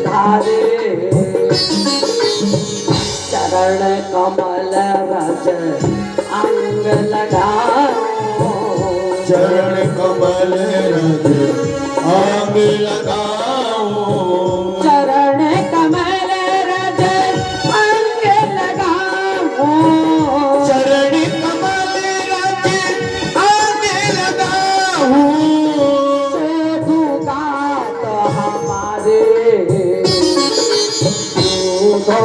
धारे चरण कमल रज अंग लगाओ चरण कमल रज अंग लगाओ चरण कमल रज अंग लगाओ चरण कमल रज अंग लगाओ साधु गात हमारे दूधो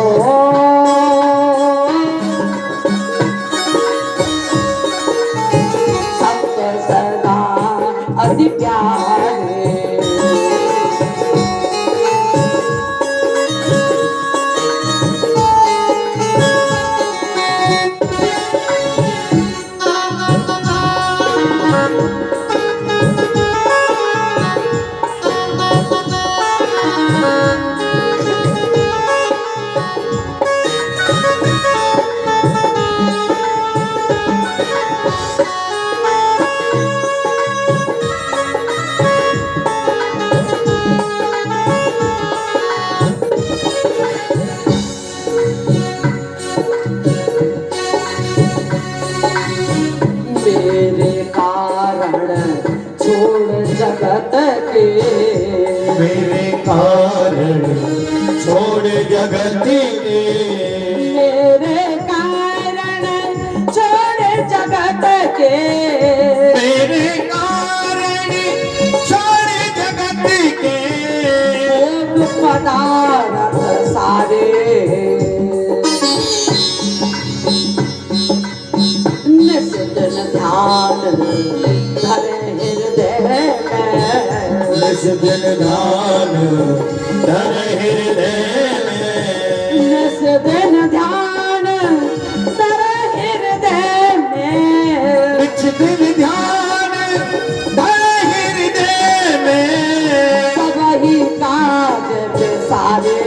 संत सदा अति प्यारे मेरे कारण छोड़ जगत के मेरे कारण छोड़ जगत के मेरे कारण छोड़ जगत के मेरे कारण छोड़ जगत के भोग पदार्थ सारे निशितन ध्यान धरे हृदय में निज दिन ध्यान धर हृदय में निशितन ध्यान धरे हृदय में निज दिन ध्यान धर हृदय में सबही काज बेसारे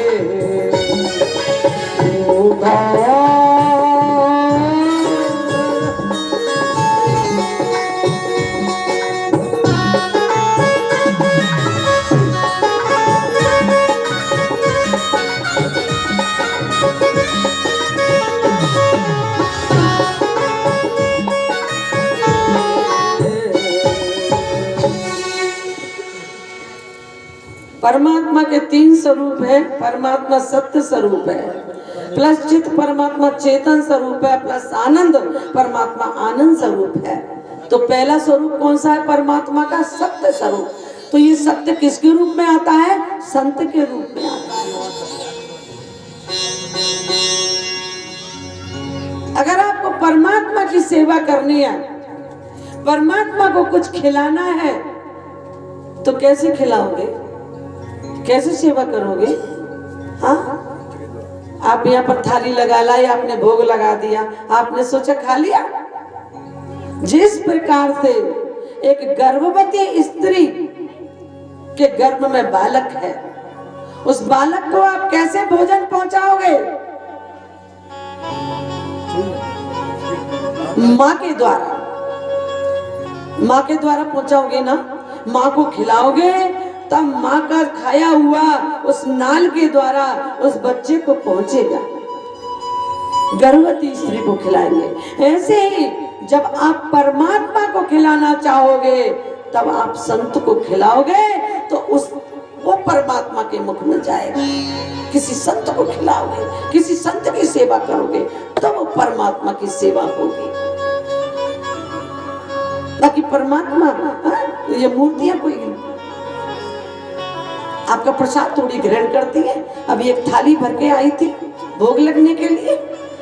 परमात्मा के तीन स्वरूप है। परमात्मा सत्य स्वरूप है, प्लस चित परमात्मा चेतन स्वरूप है, प्लस आनंद परमात्मा आनंद स्वरूप है। तो पहला स्वरूप कौन सा है? परमात्मा का सत्य स्वरूप। तो ये सत्य किसके रूप में आता है? संत के रूप में आता है। अगर आपको परमात्मा की सेवा करनी है, परमात्मा को कुछ खिलाना है, तो कैसे खिलाओगे? कैसे सेवा करोगे? हाँ, आप यहाँ पर थाली लगा लाई, आपने भोग लगा दिया, आपने सोचा खा लिया। जिस प्रकार से एक गर्भवती स्त्री के गर्भ में बालक है, उस बालक को आप कैसे भोजन पहुंचाओगे? माँ के द्वारा, माँ के द्वारा पहुंचाओगे ना। माँ को खिलाओगे तब माँ का खाया हुआ उस नाल के द्वारा उस बच्चे को पहुंचेगा। गर्भवती स्त्री को खिलाएंगे। ऐसे ही जब आप परमात्मा को खिलाना चाहोगे, तब आप संत को खिलाओगे तो वो परमात्मा के मुख में जाएगा। किसी संत को खिलाओगे, किसी संत की सेवा करोगे, तो वो परमात्मा की सेवा होगी। बाकी परमात्मा, ये मूर्तियां कोई आपका प्रसाद थोड़ी ग्रहण करती है। अभी एक थाली भर के आई थी भोग लगने के लिए,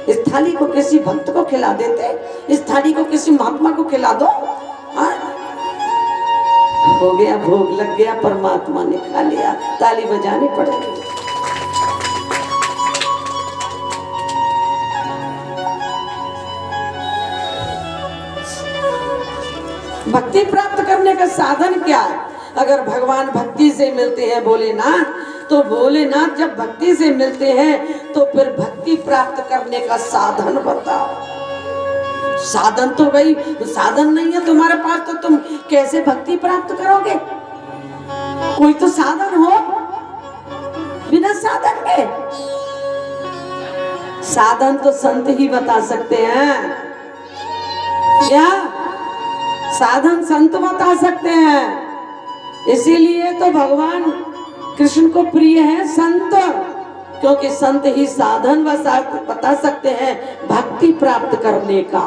इस थाली को किसी भक्त को खिला देते, इस थाली को किसी महात्मा को खिला दो, हो गया, भोग लग गया, परमात्मा ने खा लिया। ताली बजानी पड़ेगी। भक्ति प्राप्त करने का साधन क्या है? अगर भगवान भक्ति से मिलते हैं भोलेनाथ, तो भोलेनाथ जब भक्ति से मिलते हैं तो फिर भक्ति प्राप्त करने का साधन बताओ। साधन तो भाई साधन नहीं है तुम्हारे पास, तो तुम कैसे भक्ति प्राप्त करोगे? कोई तो साधन हो। साधन तो संत ही बता सकते हैं। क्या साधन संत बता सकते हैं। इसीलिए तो भगवान कृष्ण को प्रिय है संत, क्योंकि संत ही साधन बता सकते हैं भक्ति प्राप्त करने का।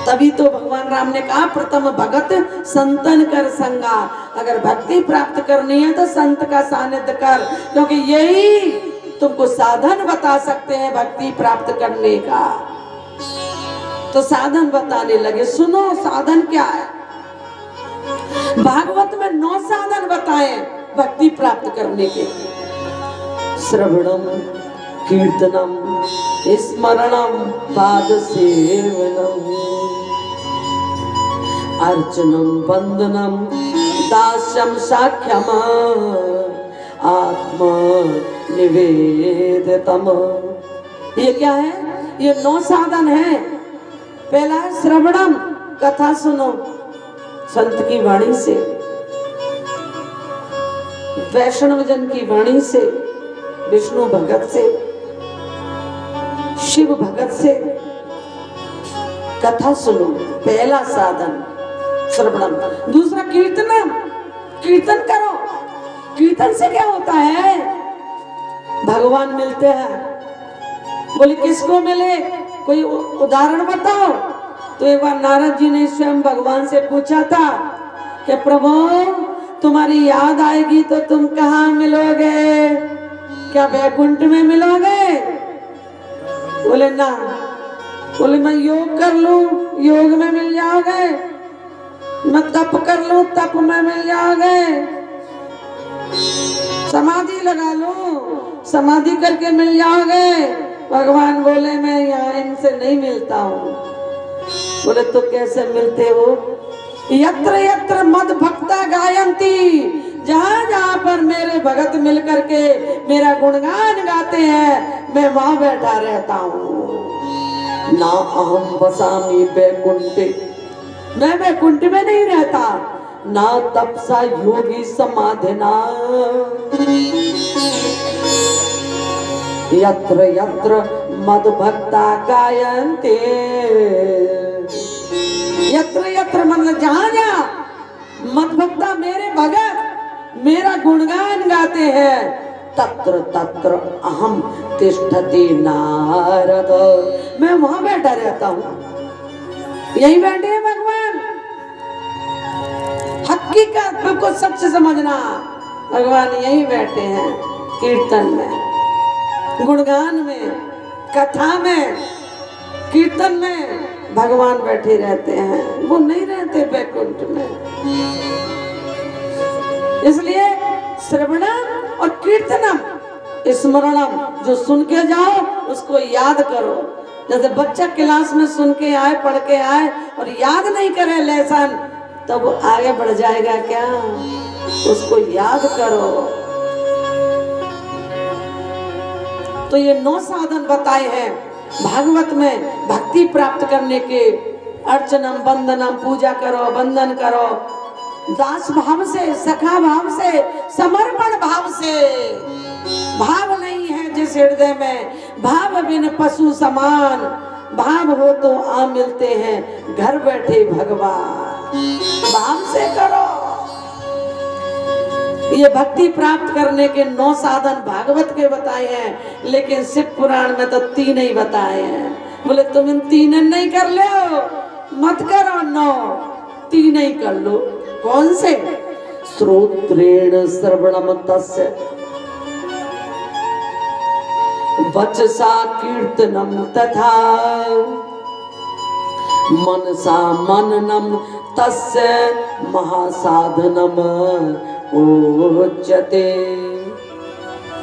तभी तो भगवान राम ने कहा प्रथम भगत संतन कर संगा। अगर भक्ति प्राप्त करनी है तो संत का सानिध्य कर, क्योंकि यही तुमको साधन बता सकते हैं भक्ति प्राप्त करने का। तो साधन बताने लगे। सुनो साधन क्या है। भागवत में 9 साधन बताए भक्ति प्राप्त करने के। श्रवणम कीर्तनम स्मरणम पाद सेवनम अर्चनम वंदनम दास्यम साख्यम आत्मा निवेदितम। ये क्या है? ये 9 साधन है। पहला है श्रवणम, कथा सुनो संत की वाणी से, वैष्णव जन की वाणी से, विष्णु भगत से, शिव भगत से कथा सुनो। पहला साधन श्रवणम। दूसरा कीर्तनम, कीर्तन करो। कीर्तन से क्या होता है? भगवान मिलते हैं। बोले किसको मिले? कोई उदाहरण बताओ। तो एक बार नारद जी ने स्वयं भगवान से पूछा था कि प्रभु तुम्हारी याद आएगी तो तुम कहाँ मिलोगे? क्या वैकुंठ में मिलोगे? बोले ना। बोले मैं योग कर लूं, योग में मिल जाओगे। मैं तप कर लूं, तप में मिल जाओगे। समाधि लगा लो, समाधि करके मिल जाओगे। भगवान बोले मैं यहाँ इनसे नहीं मिलता हूँ। बोले तो कैसे मिलते हो? यत्र यत्र मद भक्ता गायंती, जहाँ जहाँ पर मेरे भगत मिल करके मेरा गुणगान गाते हैं मैं वहां बैठा रहता हूँ। ना अहम वसामि वैकुंठे, मैं वैकुंठ में नहीं रहता। ना तपसा योगी समाधिना, यत्र यत्र मद भक्ता गायन्ते। यत्र यत्र मतलब जहाँ जहाँ मद भक्ता मेरे भगत मेरा गुणगान गाते हैं, तत्र तत्र अहम तिष्ठति नारद, मैं वहां बैठा रहता हूँ। यही बैठे हैं भगवान। हकीकत बिल्कुल सच समझना, भगवान यही बैठे हैं। कीर्तन में, गुणगान में, कथा में, कीर्तन में भगवान बैठे रहते हैं। वो नहीं रहते वैकुंठ में। इसलिए श्रवणम और कीर्तनम स्मरणम, जो सुन के जाओ उसको याद करो। जैसे बच्चा क्लास में सुन के आए, पढ़ के आए और याद नहीं करे लेसन, तब वो आगे बढ़ जाएगा क्या? उसको याद करो। तो ये 9 साधन बताए हैं भागवत में भक्ति प्राप्त करने के। अर्चनम वंदनम, पूजा करो, वंदन करो दास भाव से, सखा भाव से, समर्पण भाव से। भाव नहीं है जिस हृदय में, भाव बिन पशु समान। भाव हो तो आ मिलते हैं घर बैठे भगवान। भाव से करो। ये भक्ति प्राप्त करने के 9 साधन भागवत के बताए हैं, लेकिन शिव पुराण में तो 3 ही बताए हैं। बोले तुम इन 3 नहीं कर ले, मत करो 9, 3 ही कर लो। कौन से? श्रोत्रेण श्रवणम तस्य, वचसा कीर्तनम तथा मनसा मननम तस्य महासाधनम उच्यते।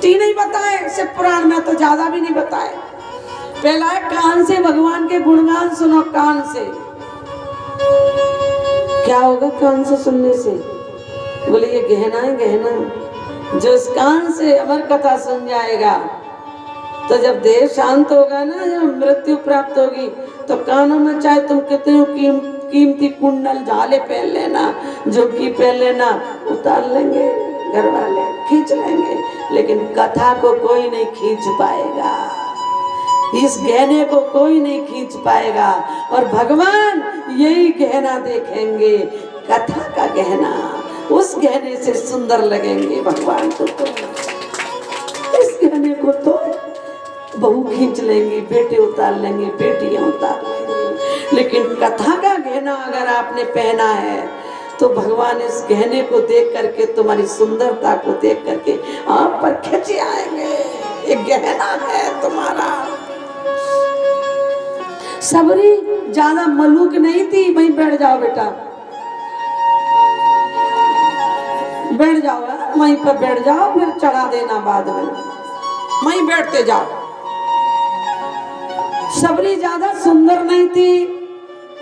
3 ही बताए शिव पुराण में, तो ज्यादा भी नहीं बताए। पहला है कान से भगवान के गुणगान सुनो। कान से क्या होगा? कान से सुनने से बोले ये गहना है, गहना। जो इस कान से अमर कथा सुन जाएगा, तो जब देह शांत होगा ना, जब मृत्यु प्राप्त होगी, तो कानों में चाहे तुम कितने कीमती कुंडल झाले पहन लेना, झुमकी पहन लेना, उतार लेंगे घर वाले, खींच लेंगे, लेकिन कथा को कोई नहीं खींच पाएगा। इस गहने को कोई नहीं खींच पाएगा और भगवान यही गहना देखेंगे, कथा का गहना। उस गहने से सुंदर लगेंगे भगवान को। तो इस गहने को तो बहू खींच लेंगी, बेटे उतार लेंगे, बेटियां उतार लेंगी, लेकिन कथा का गहना अगर आपने पहना है तो भगवान इस गहने को देख करके, तुम्हारी सुंदरता को देख करके आप पर खिंचे आएंगे। ये गहना है तुम्हारा। सबरी ज्यादा मलूक नहीं थी, वहीं बैठ जाओ बेटा, बैठ जाओ, वहीं पर बैठ जाओ, फिर चढ़ा देना बाद में, वहीं बैठते जाओ। सबरी ज्यादा सुंदर नहीं थी,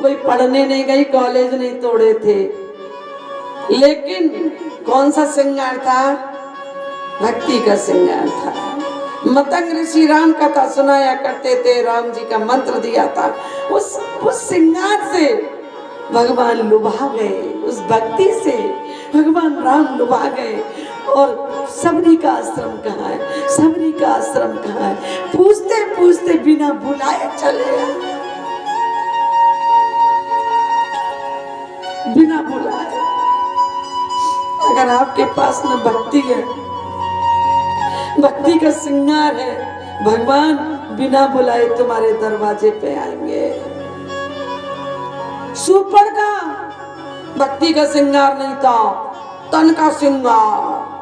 कोई पढ़ने नहीं गई, कॉलेज नहीं तोड़े थे, लेकिन कौन सा श्रृंगार था? भक्ति का श्रृंगार था। मतंग ऋषि राम कथा सुनाया करते थे, राम जी का मंत्र दिया था, उस श्रृंगार से भगवान लुभा गए, उस भक्ति से भगवान राम लुभा गए। और सबरी का आश्रम कहाँ है? सबरी का आश्रम कहाँ है? पूछते पूछते बिना बुलाए चले गए, बिना बुलाए। अगर आपके पास में भक्ति है, भक्ति का श्रृंगार है, भगवान बिना बुलाए तुम्हारे दरवाजे पे आएंगे। सुपर का भक्ति का श्रृंगार नहीं था, तन का श्रृंगार,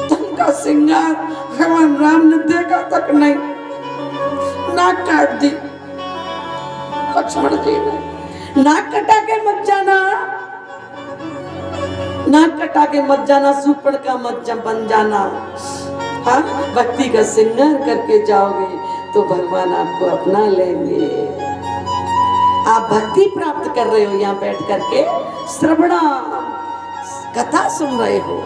तन का श्रृंगार भगवान राम ने देखा तक नहीं, नाक काट दी लक्ष्मण जी ने। नाक कटा के मत जाना, नाक कटा के मत जाना, सुपड़ का मत बन जाना। हाँ, भक्ति का श्रृंगार करके जाओगे तो भगवान आपको अपना लेंगे। आप भक्ति प्राप्त कर रहे हो, यहाँ बैठ करके श्रवणा कथा सुन रहे हो,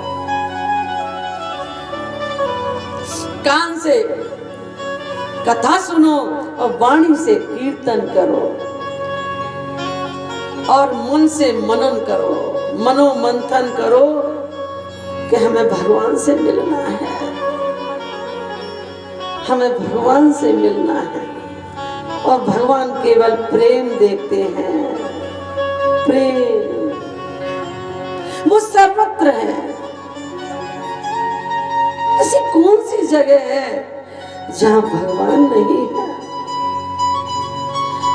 कान से कथा सुनो और वाणी से कीर्तन करो और मन से मनन करो, मनोमंथन करो कि हमें भगवान से मिलना है, हमें भगवान से मिलना है। और भगवान केवल प्रेम देखते हैं, प्रेम वो सर्वत्र है। ऐसी कौन सी जगह है जहां भगवान नहीं है?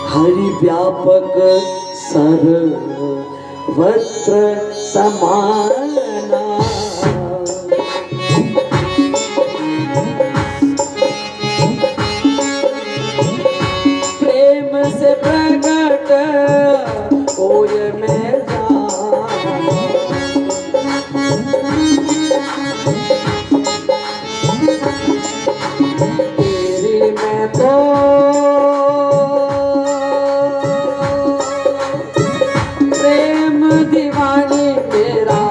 हरि व्यापक सर्वत्र समाना, प्रेम से प्रकट होए मैं जाना। तेरी मैं तो प्रेम दीवानी, मेरा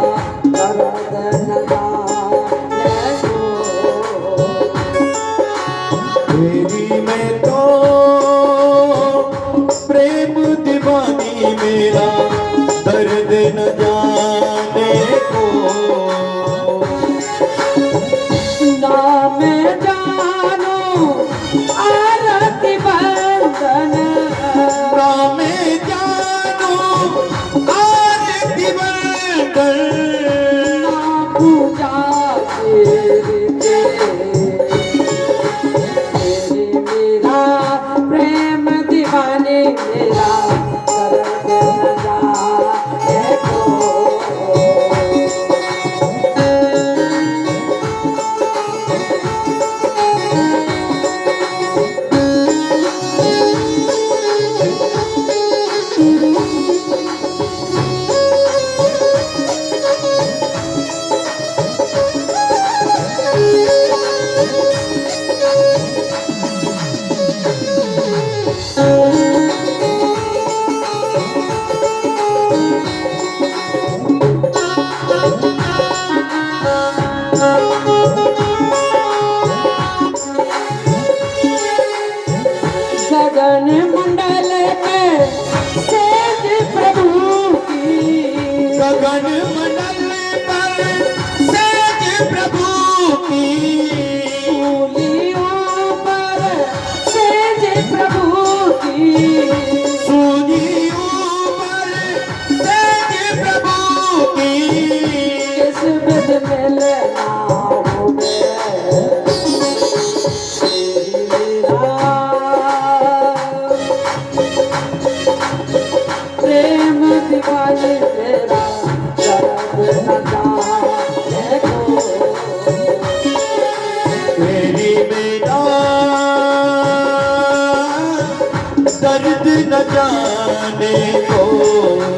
न जाने कोई।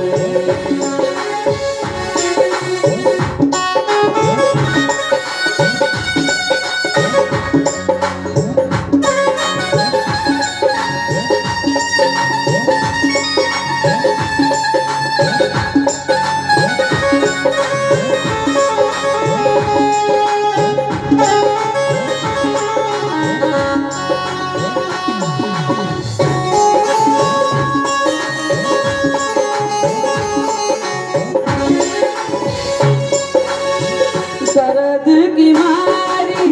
शरद की मारी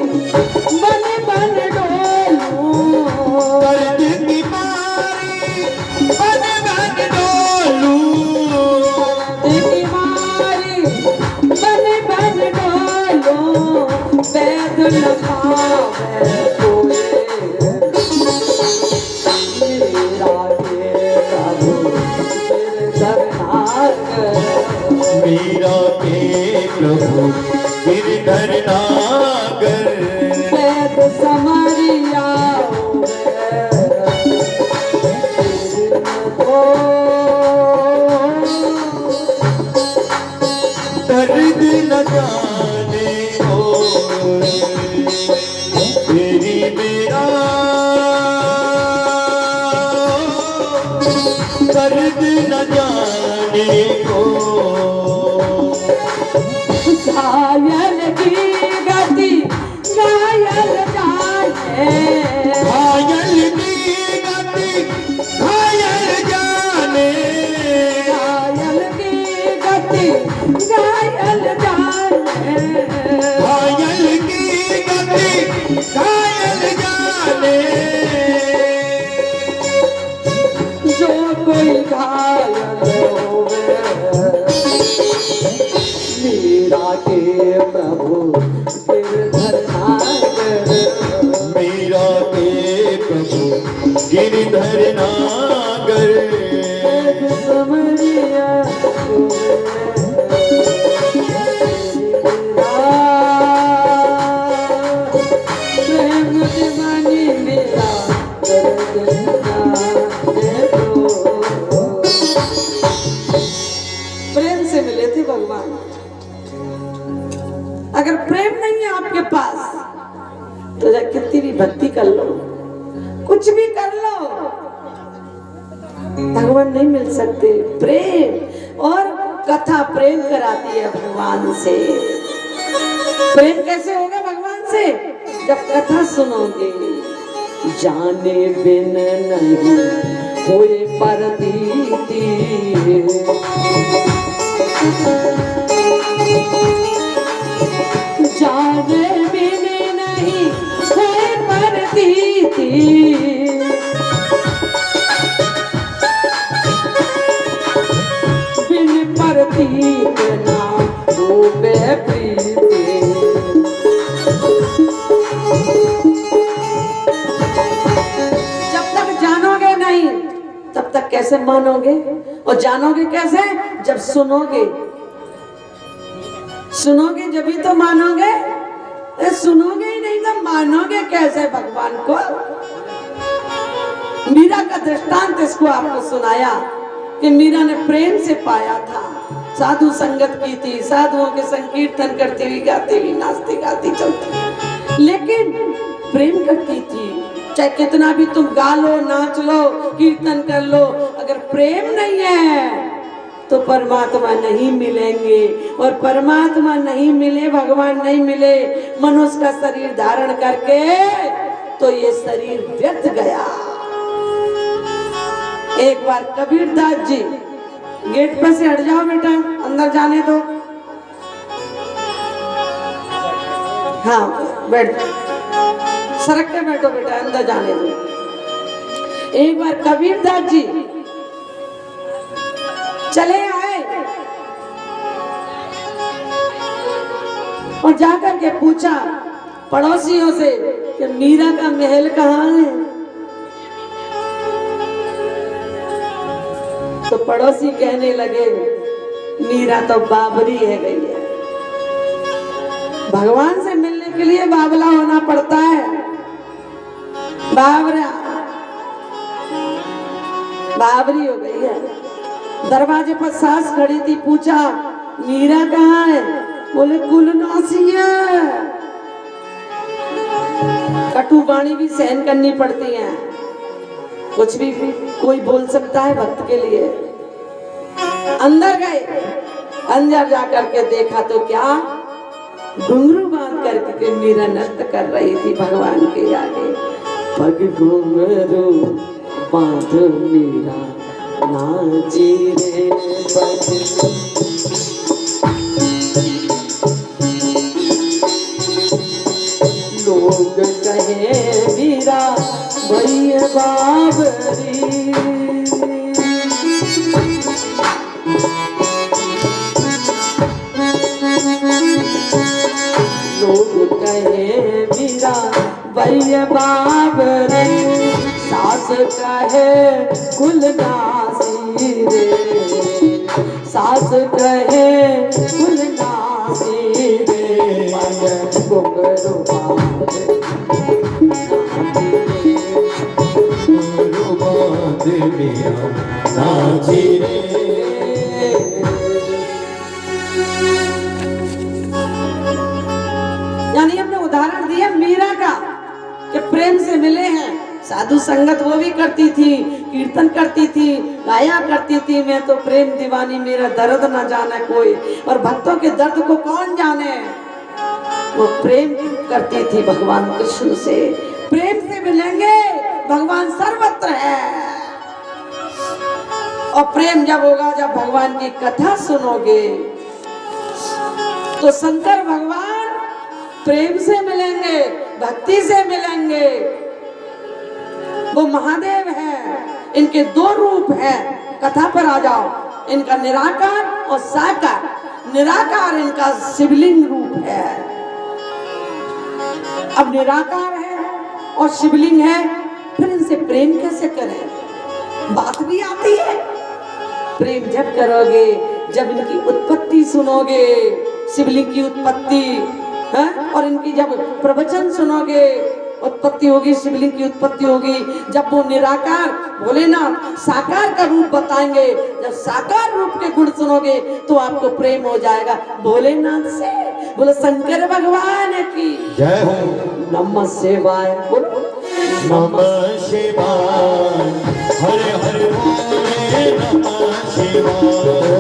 बन बन डोलूं, दर्द की मारी बन बन डोलूं। शरद की मारी बन बन डोलूं, वैद न पावे कोई, मेरा के प्रभु गिरधर नागर। मीरा के प्रभु गिरधर नागर। वैद समरिया दर्द न जाने कोई, तेरी मेरा दर्द न जाने कोई। घायल की गति घायल जाने, घायल की गति घायल जाने। घायल की गति घायल जाने, घायल की गति घायल जाने। जो कोई घायल होवे, मीरा के प्रभु गिरधर नागर। मीरा के प्रभु गिरधर नागर। वैद समरिया प्रेम दीवानी मेरा दर्द जाने दो। प्रेम से मिले थे भगवान। अगर प्रेम नहीं है आपके पास तो जा कितनी भी भक्ति कर लो, कुछ भी कर लो, भगवान नहीं मिल सकते। प्रेम और कथा प्रेम कराती है भगवान से। प्रेम कैसे होगा भगवान से? जब कथा सुनोगे। जाने बिन नहीं होए परतीति, जाने बिन नहीं होए परतीति, बिन परतीत ना होवे प्रीति। जब तक जानोगे नहीं तब तक कैसे मानोगे? और जानोगे कैसे? जब सुनोगे। सुनोगे जब तो मानोगे, सुनोगे ही नहीं तो मानोगे कैसे भगवान को? मीरा का दृष्टांत इसको आपको सुनाया कि मीरा ने प्रेम से पाया था। साधु संगत की थी, साधुओं के संकीर्तन करती हुई, गाती हुई, नाचती गाती चलती, लेकिन प्रेम करती थी। चाहे कितना भी तुम गा लो, नाच लो, कीर्तन कर लो, अगर प्रेम नहीं है तो परमात्मा नहीं मिलेंगे। और परमात्मा नहीं मिले, भगवान नहीं मिले, मनुष्य का शरीर धारण करके तो ये शरीर व्यर्थ गया। एक बार कबीरदास जी, गेट पर से हट जाओ बेटा, अंदर जाने दो। हाँ बैठ, सरक के बैठो बेटा, अंदर जाने दो। एक बार कबीरदास जी चले आए और जाकर के पूछा पड़ोसियों से कि मीरा का महल कहाँ है? तो पड़ोसी कहने लगे मीरा तो बाबरी है गई है। भगवान से मिलने के लिए बाबला होना पड़ता है, बाबरा। बावरी हो गई है। दरवाजे पर सास खड़ी थी, पूछा मीरा कहाँ है? बोले कुलनासी है। कटु वाणी भी सहन करनी पड़ती है, कुछ भी कोई बोल सकता है भक्त के लिए। अंदर गए, अंदर जाकर के देखा तो क्या, घुंघरू बांध करके मीरा नृत्य कर रही थी भगवान के आगे। पग घुंघरू बांध मीरा नाची रे पग। लोग कहे मीरा भैया बाबरी, लोग कहे मीरा भैया बाबरी, सास कहे कुलनासी रे, सास कहे कुलनासी रे। घुंघरू बांध मीरा नाची रे। यानी हमने उदाहरण दिया मीरा का कि प्रेम से मिले हैं। साधु संगत वो भी करती थी, कीर्तन करती थी, गाया करती थी, मैं तो प्रेम दीवानी, मेरा दर्द न जाने कोई। और भक्तों के दर्द को कौन जाने। वो प्रेम करती थी भगवान कृष्ण से। प्रेम से मिलेंगे, भगवान सर्वत्र है। और प्रेम जब होगा, जब भगवान की कथा सुनोगे तो शंकर भगवान प्रेम से मिलेंगे, भक्ति से मिलेंगे। वो महादेव है, इनके दो रूप हैं। कथा पर आ जाओ, इनका निराकार और साकार। निराकार इनका शिवलिंग रूप है। अब निराकार है और शिवलिंग है, फिर इनसे प्रेम कैसे करें? बात भी आती है। प्रेम जब करोगे, जब इनकी उत्पत्ति सुनोगे, शिवलिंग की उत्पत्ति है, और इनकी जब प्रवचन सुनोगे, उत्पत्ति होगी, शिवलिंग की उत्पत्ति होगी। जब वो निराकार भोलेनाथ साकार का रूप बताएंगे, जब साकार रूप के गुण सुनोगे तो आपको प्रेम हो जाएगा भोलेनाथ से। बोलो शंकर भगवान की जय हो। नमः शिवाय। बोलो नमः शिवाय। हरे हरे बोले नमः शिवाय।